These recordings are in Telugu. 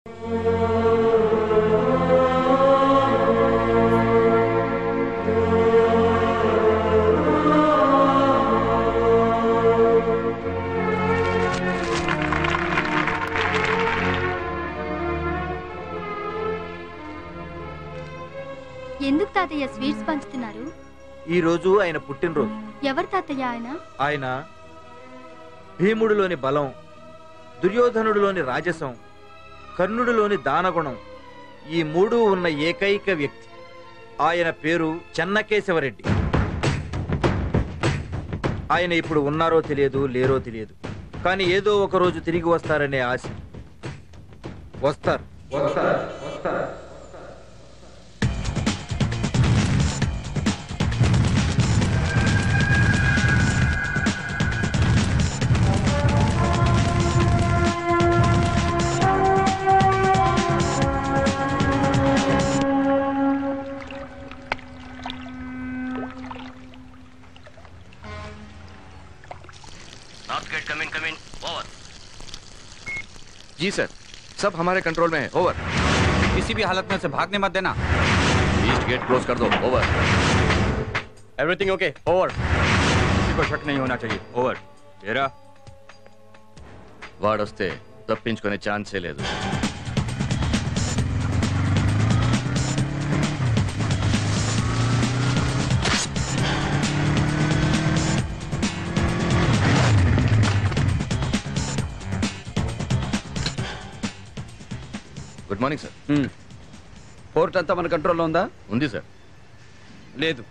ఎందుకు తాతయ్య స్వీట్స్ పంచుతున్నారు? ఈ రోజు ఆయన పుట్టినరోజు. ఎవరు తాతయ్య ఆయన? ఆయన భీముడిలోని బలం, దుర్యోధనుడిలోని రాజసం, కర్ణుడిలోని దానగుణం, ఈ మూడు ఉన్న ఏకైక వ్యక్తి. ఆయన పేరు చెన్నకేశవరెడ్డి. ఆయన ఇప్పుడు ఉన్నారో తెలియదు, లేరో తెలియదు, కానీ ఏదో ఒక రోజు తిరిగి వస్తారనే ఆశ. వస్తారు వస్తారు వస్తారు. जी सर, सब हमारे कंट्रोल में है। ओवर। किसी भी हालत में से भागने मत देना। ईस्ट गेट क्लोज कर दो। ओवर। Everything okay? ओवर। किसी को शक नहीं होना चाहिए। ओवर। तेरा వాడొస్తే తప్పించుకునే ఛాన్సే లేదు. Good morning sir. పోర్ట్ అంతా మన కంట్రోల్లో ఉందా? ఉంది సార్. లేదు.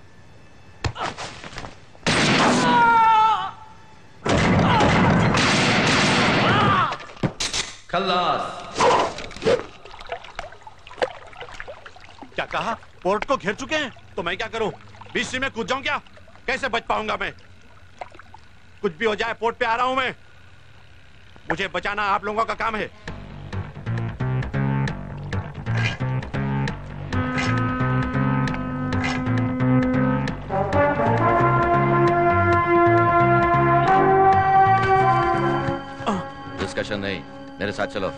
खल्लास। क्या कहा? पोर्ट को घेर चुके हैं तो मैं क्या करूं? बीच में कूद जाऊं क्या? कैसे बच पाऊंगा मैं? कुछ भी हो जाए पोर्ट पे आ रहा हूं मैं। मुझे बचाना आप लोगों का काम है। डिस्कशन नहीं, मेरे साथ चलो.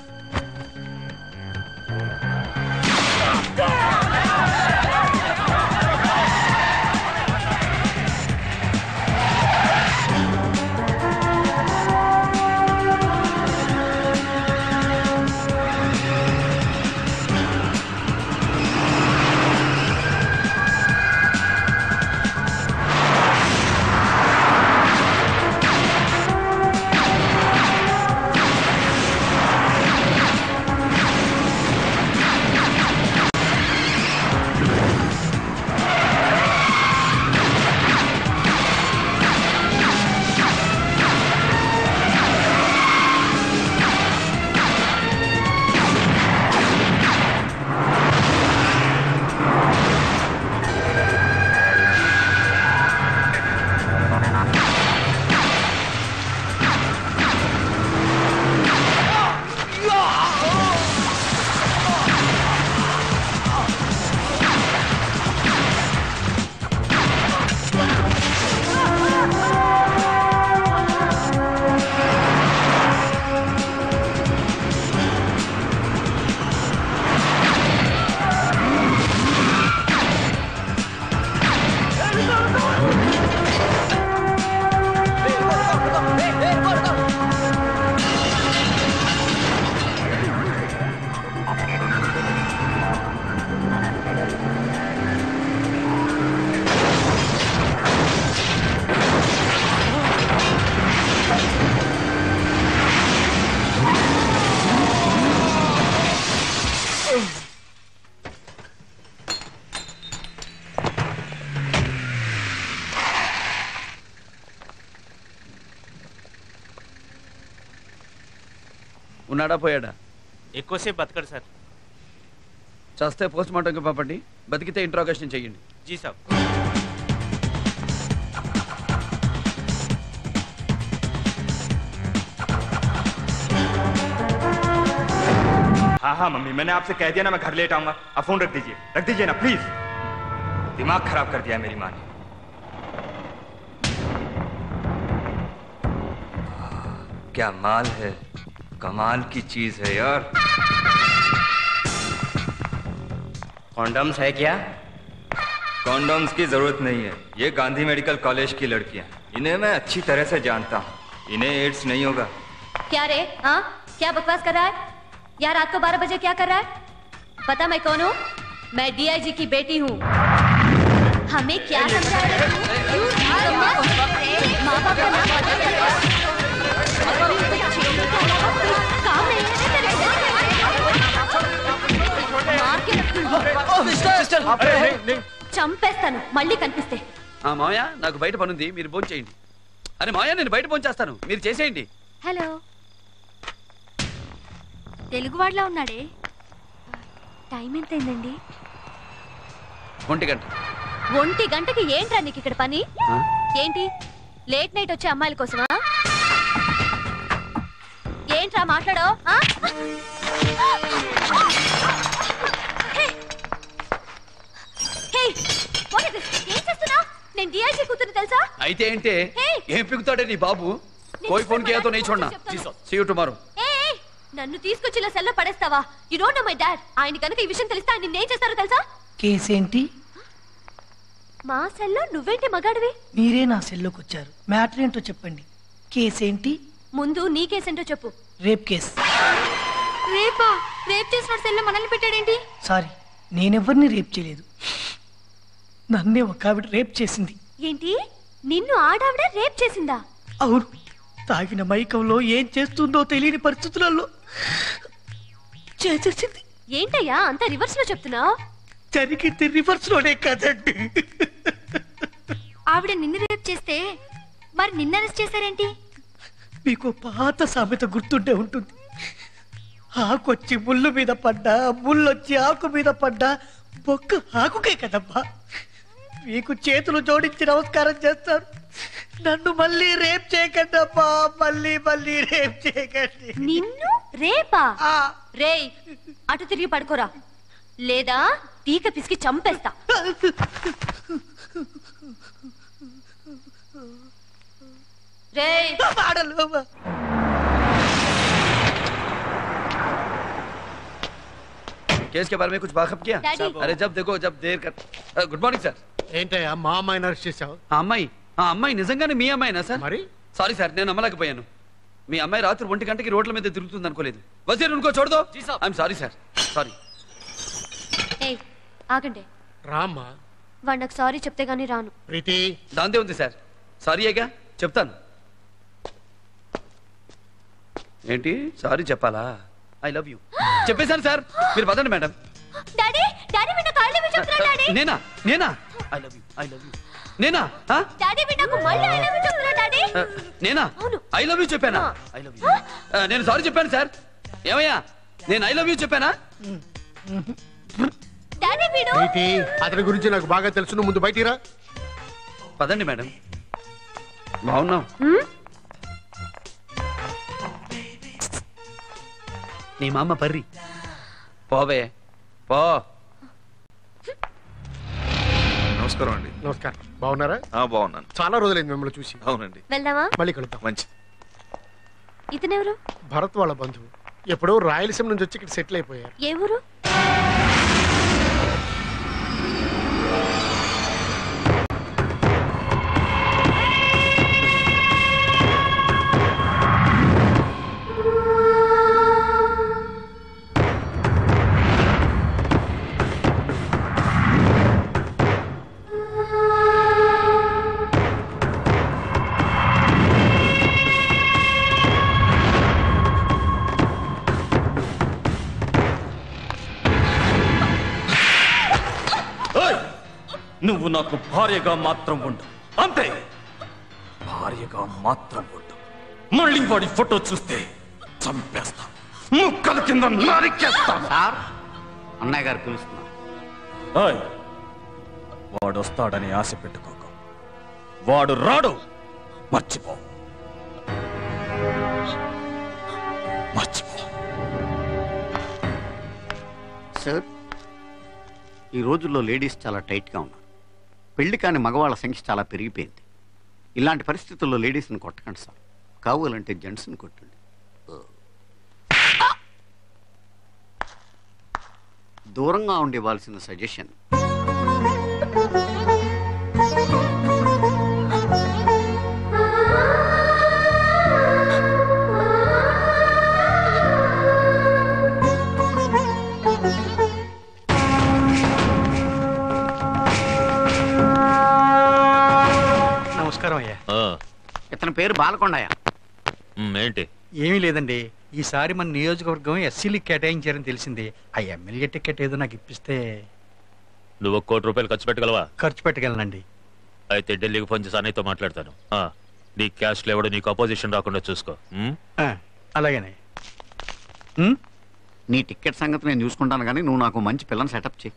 ఉన్నాడా పోయాడా? ఎక్కువసేపు బతకడు సార్. చస్తే పోస్ట్ మార్టంకి పంపండి, బతికితే ఇంట్రాగేషన్ చెయ్యండి. జీ సాబ్. हाँ हाँ मम्मी, मैंने आपसे कह दिया ना मैं घर लेट आऊंगा. आप फोन रख दीजिए ना प्लीज. दिमाग खराब कर दिया है मेरी माँ ने. क्या माल है, कमाल की चीज है यार। कॉन्डम्स है क्या? कॉन्डोम्स की जरूरत नहीं है। ये गांधी मेडिकल कॉलेज की लड़कियां, इन्हें मैं अच्छी तरह से जानता हूँ। इन्हें एड्स नहीं होगा। क्या रे? हाँ, क्या बकवास कर रहा है यार? रात को 12 बजे क्या कर रहा है? पता मैं कौन हूँ? मैं डीआईजी की बेटी हूँ। हमें क्या समझा रहे हो? माँ बाप का नाम बता दे। काम नहीं है तेरे को। मार के చంపేస్తాను మళ్ళీ కనిపిస్తే. మావయ్య నాకు బయట పనుంది, మీరు భోజనం చేయండి. అరే మావయ్య నేను బయట భోజనం చేస్తాను, మీరు చేసేయండి. హలో, తెలుగువాడిలా ఉన్నాడే. టైం ఎంత అయిందండి? 1 గంట. 1 గంటకి ఏంట్రా నీకు ఇక్కడ పని? ఏంటి లేట్ నైట్ వచ్చే అమ్మాయిల కోసమా? ఏంట్రా మాట్లాడో? ఏం చేస్తున్నావు? నేను డిఐజీ కూతురు తెలుసా? అయితే ఏంటే ఏం పిగుతాడే నీ బాబు? కోయి ఫోన్ కియా తో नहीं छोड़ना। See you tomorrow. నన్ను తీసుకొచ్చి ఇలా సెల్లో పడేస్తావా? You don't know my dad. ఆయన కనుక ఈ విషయం తెలిస్తే ఆయన నిన్నేం చేస్తారో తెలుసా? కేసు ఏంటి? మా సెల్లో నువ్వేంటి మగాడివి? మీరే నా సెల్లోకి వచ్చారు. మ్యాటర్ ఏంటో చెప్పండి. కేసు ఏంటి? ముందు నీ కేసు ఏంటో చెప్పు. Rape case. రేపా? రేప్ చేసిన సెల్లో మనల్ని పెట్టాడేంటి? సారీ, నేనెవరిని రేప్ చేయలేదు. నన్నే ఒక ఆవిడ రేప్ చేసింది. ఏంటి? నిన్ను ఆడావిడ రేప్ చేసిందా? అవును. తాగిన మైకంలో ఏం చేస్తుందో తెలియని పరిస్థితులలో చేసేసింది. ఏంటయ్యా అంత రివర్స్ లో చెప్తున్నావు? జరిగింది రివర్స్ లోనే కదండి. ఆవిడ నిన్ను రేప్ చేస్తే మరి నిన్ను అరెస్ట్ చేశారేంటి? మీకు పాత సామెత గుర్తుండే ఉంటుంది. ఆకొచ్చి ముళ్ళు మీద పడ్డా, ముళ్ళొచ్చి ఆకు మీద పడ్డా బొక్క ఆకుకే కదమ్మా. మీకు చేతులు జోడించి నమస్కారం చేస్తారు. నన్ను మళ్ళీ రేప్ చేయకండి అమ్మా, మళ్ళీ మళ్ళీ రేప్ చేయకండి. నిన్ను రేపా? రేయ్ అటు తిరిగి పడుకోరా, లేదా పీక పిసికి చంపేస్తా. రేయ్ केस के बारे में कुछ वाकफ किया? अरे जब देखो जब देर कर। Good morning sir. ఏంటయ్యా మా అమ్మాయిని అరెస్ట్ చేశావు? ఆ అమ్మాయి నిజంగానే మీ అమ్మాయినా సార్? మరి సారీ సార్, నేను నమ్మలేకపోయాను. మీ అమ్మాయి రాత్రి 1 గంటకి రోడ్ల మీద తిరుగుతుంది అనుకోలేదు. వజీర్ ఉनको छोड़ दो. I'm sorry sir, sorry. ఏయ్ ఆగండి. రామ్మా. వాడు నాకు సారీ చెప్తే గానీ రాను. ప్రీతి దాందే ఉంది సార్. సారీ ఏగా చెప్తాను. ఏంటి సారీ చెప్పాలా? ఐ లవ్ యూ చెప్పేశాను సార్, మీరు పదండి మేడం. డాడీ డాడీ విన్న కాళ్ళు చెప్తున్నాడు. డాడీ నేనా ఐ లవ్ యూ నేనా? డాడీ విన్నకు మళ్ళీ ఐ లవ్ యూ చెప్తున్నాడు. డాడీ నేనా ఐ లవ్ యూ చెప్పానా? ఐ లవ్ యూ నేను సారీ చెప్పాను సార్. ఏమయ్యా నేను ఐ లవ్ యూ చెప్పానా? డాడీ వీడు ప్రీతి అతని గురించి నాకు బాగా తెలుసు, నువ్వు ముందు బయటికి రా. పదండి మేడం. బాగున్నావు? నీ మా అమ్మ పర్రి పోవే పో. నమస్కారం అండి. నమస్కారం. బాగున్నారా? బాగున్నాను. చాలా రోజులైంది మిమ్మల్ని చూసి. అవునండి. వెళ్దామా? మళ్ళీ కలుద్దాం. మంచి. ఇతనెవరు? భరత్ వాళ్ళ బంధువు. ఎప్పుడో రాయలసీమ నుంచి వచ్చి ఇక్కడ సెటిల్ అయిపోయారు. ఏ ఊరు? నువ్వు నాకు భార్యగా మాత్రం ఉండు, అంతే. భార్యగా మాత్రం ఉండు. మళ్ళీ వాడి ఫోటో చూస్తే చంపేస్తా, ముక్కల కింద నరికేస్తా. సార్ అన్నయ్య గారు పిలుస్తున్నారు. వాడు వస్తాడని ఆశ పెట్టుకోకు. వాడు రాడు, మర్చిపో. సార్ ఈ రోజుల్లో లేడీస్ చాలా టైట్గా ఉన్నారు. పెళ్లి కాని మగవాళ్ళ సంఖ్య చాలా పెరిగిపోయింది. ఇలాంటి పరిస్థితుల్లో లేడీస్ని కొట్టకండి సార్, కావాలంటే జెంట్స్ని కొట్టండి. దూరంగా ఉండివ్వాల్సిన సజెషన్. నమస్కారం అయ్యా. ఇతని పేరు బాలకొండయ్య. ఏంటి? ఏమీ లేదండి, ఈసారి మన నియోజకవర్గం ఎస్సీలకి కేటాయించారని తెలిసింది. ఆ ఎమ్మెల్యే టికెట్ ఏదో నాకు ఇప్పిస్తే. నువ్వు ₹1 కోటి ఖర్చు పెట్టగలవా? ఖర్చు పెట్టగలనండి. అయితే ఢిల్లీకి ఫోన్ చేసి అన్నయ్యతో మాట్లాడతాను. నీ క్యాష్ లేవడు, నీకు అపోజిషన్ రాకుండా చూసుకో. అలాగేనే. నీ టికెట్ సంగతి నేను చూసుకుంటాను, కానీ నువ్వు నాకు మంచి పిల్లని సెటప్ చేయి.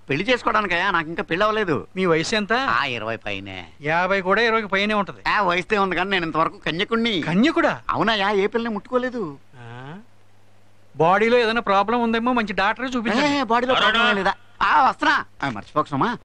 పెళ్లి చేసుకోవడానికయ్యా, నాకు ఇంకా పెళ్లి అవ్వలేదు. మీ వయసు ఎంత? 20 పైనే. 50 కూడా 20 పైనే ఉంటది. వయసుదే ఉంది, కానీ నేను ఇంతవరకు కన్యకుణ్ణి. కన్యకుడా? అవునయ్యా, ఏ పిల్లని ముట్టుకోలేదు. బాడీలో ఏదైనా ప్రాబ్లం ఉందేమో, మంచి డాక్టర్ చూపించండి. బాడీలో ప్రాబ్లం లేదా? వస్తున్నా, మర్చిపోకసమా.